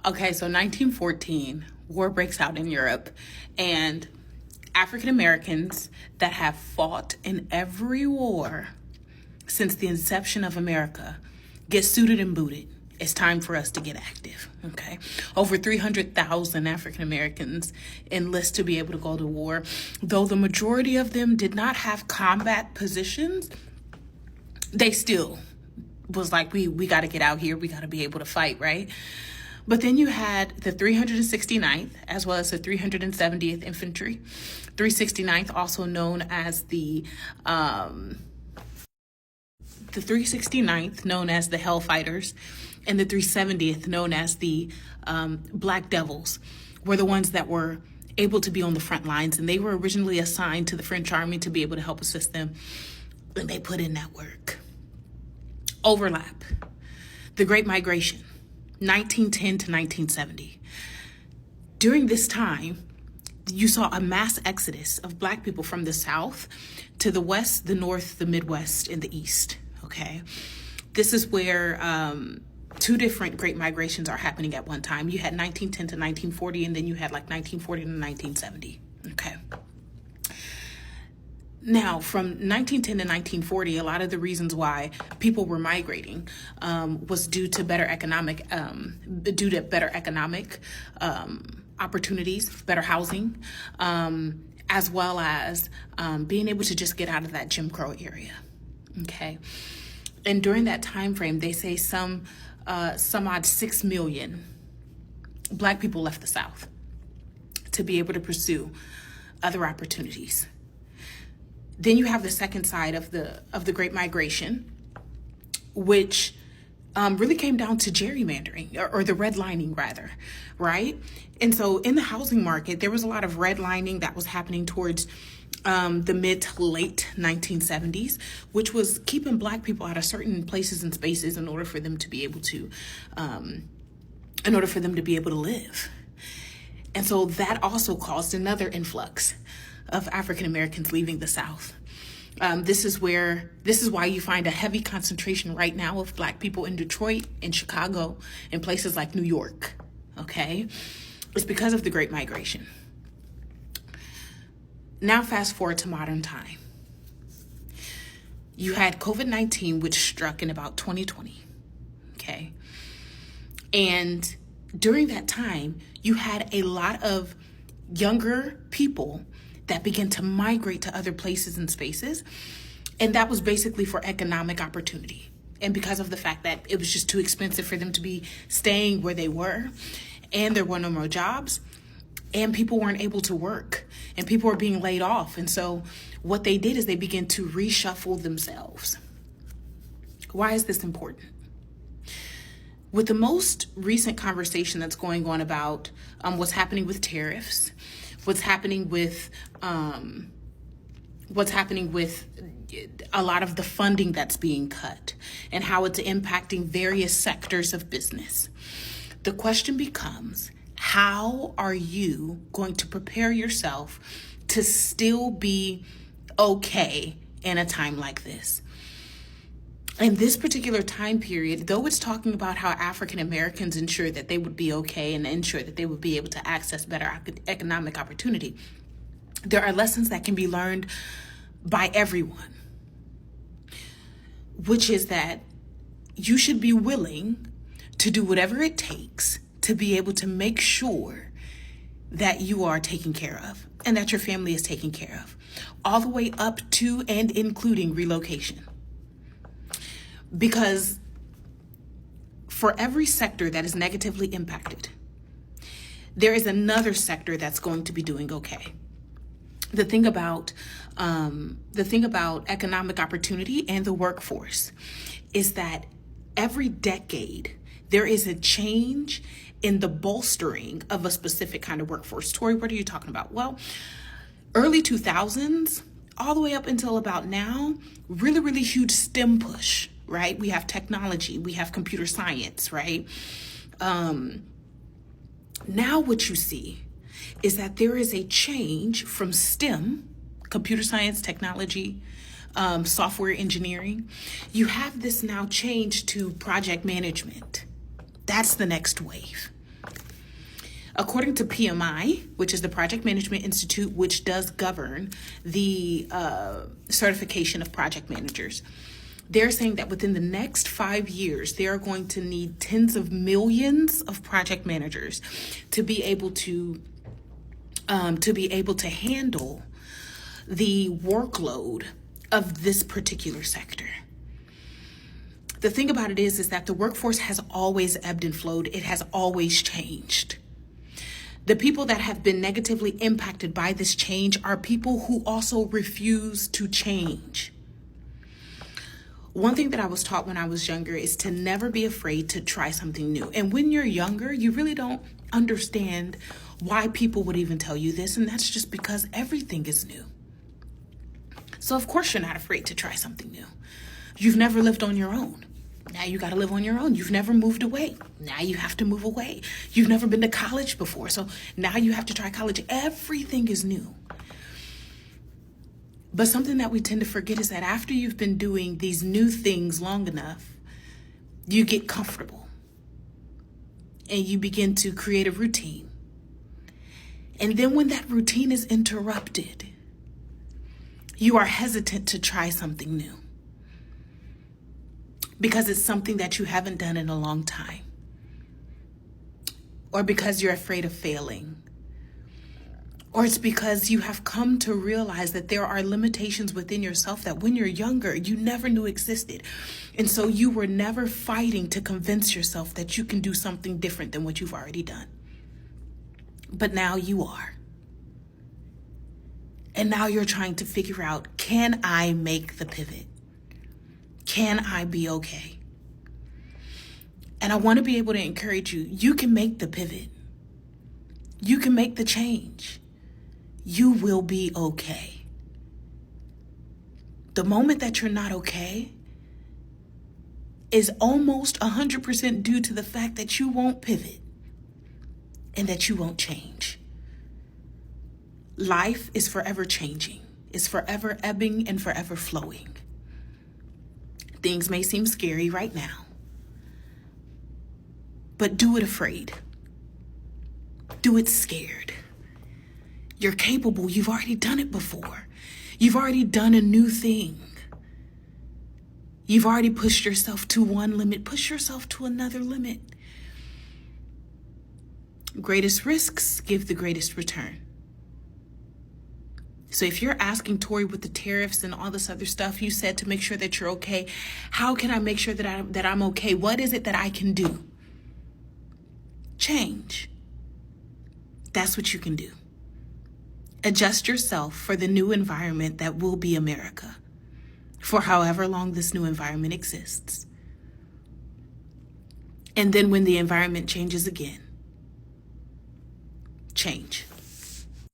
Okay, so 1914, war breaks out in Europe, and African Americans that have fought in every war since the inception of America get suited and booted. It's time for us to get active, okay? Over 300,000 African Americans enlist to be able to go to war. Though the majority of them did not have combat positions, they still was like, we got to get out here. We got to be able to fight, right? But then you had the 369th as well as the 370th Infantry. 369th, also known as the 369th, known as the Hellfighters, and the 370th, known as the Black Devils, were the ones that were able to be on the front lines. And they were originally assigned to the French army to be able to help assist them. And they put in that work. Overlap. The Great Migration, 1910 to 1970. During this time, you saw a mass exodus of Black people from the South to the West, the North, the Midwest, and the East, okay? This is where two different Great Migrations are happening at one time. You had 1910 to 1940, and then you had like 1940 to 1970, okay? Now, from 1910 to 1940, a lot of the reasons why people were migrating was due to better economic opportunities, better housing, as well as being able to just get out of that Jim Crow area. Okay, and during that time frame, they say some odd 6 million Black people left the South to be able to pursue other opportunities. Then you have the second side of the Great Migration, which really came down to gerrymandering or the redlining rather, right? And so in the housing market, there was a lot of redlining that was happening towards the mid to late 1970s, which was keeping Black people out of certain places and spaces in order for them to be able to live. And so that also caused another influx of African Americans leaving the South. This is why you find a heavy concentration right now of Black people in Detroit, in Chicago, in places like New York, okay? It's because of the Great Migration. Now fast forward to modern time. You had COVID-19, which struck in about 2020, okay? And during that time, you had a lot of younger people that began to migrate to other places and spaces. And that was basically for economic opportunity. And because of the fact that it was just too expensive for them to be staying where they were, and there were no more jobs, and people weren't able to work, and people were being laid off. And so what they did is they began to reshuffle themselves. Why is this important? With the most recent conversation that's going on about what's happening with tariffs, what's happening with a lot of the funding that's being cut and how it's impacting various sectors of business. The question becomes, how are you going to prepare yourself to still be okay in a time like this? In this particular time period, though it's talking about how African Americans ensure that they would be okay and ensure that they would be able to access better economic opportunity, there are lessons that can be learned by everyone, which is that you should be willing to do whatever it takes to be able to make sure that you are taken care of and that your family is taken care of, all the way up to and including relocation. Because for every sector that is negatively impacted, there is another sector that's going to be doing okay. The thing about economic opportunity and the workforce is that every decade there is a change in the bolstering of a specific kind of workforce. Tori, what are you talking about? Well, early 2000s, all the way up until about now, really, really huge STEM push, right? We have technology, we have computer science, right? Now what you see is that there is a change from STEM, computer science, technology, software engineering. You have this now change to project management. That's the next wave. According to PMI, which is the Project Management Institute, which does govern the certification of project managers, they're saying that within the next 5 years, they are going to need tens of millions of project managers to be able to handle the workload of this particular sector. The thing about it is that the workforce has always ebbed and flowed. It has always changed. The people that have been negatively impacted by this change are people who also refuse to change. One thing that I was taught when I was younger is to never be afraid to try something new. And when you're younger, you really don't understand why people would even tell you this. And that's just because everything is new. So of course you're not afraid to try something new. You've never lived on your own. Now you got to live on your own. You've never moved away. Now you have to move away. You've never been to college before. So now you have to try college. Everything is new. But something that we tend to forget is that after you've been doing these new things long enough, you get comfortable and you begin to create a routine. And then when that routine is interrupted, you are hesitant to try something new because it's something that you haven't done in a long time, or because you're afraid of failing, or it's because you have come to realize that there are limitations within yourself that when you're younger, you never knew existed. And so you were never fighting to convince yourself that you can do something different than what you've already done. But now you are. And now you're trying to figure out, can I make the pivot? Can I be okay? And I want to be able to encourage you. You can make the pivot. You can make the change. You will be okay. The moment that you're not okay is almost 100% due to the fact that you won't pivot and that you won't change. Life is forever changing, is forever ebbing and forever flowing. Things may seem scary right now, but do it afraid. Do it scared. You're capable. You've already done it before. You've already done a new thing. You've already pushed yourself to one limit. Push yourself to another limit. Greatest risks give the greatest return. So if you're asking Tori with the tariffs and all this other stuff, you said to make sure that you're okay. How can I make sure that I'm okay? What is it that I can do? Change. That's what you can do. Adjust yourself for the new environment that will be America, for however long this new environment exists. And then when the environment changes again, change.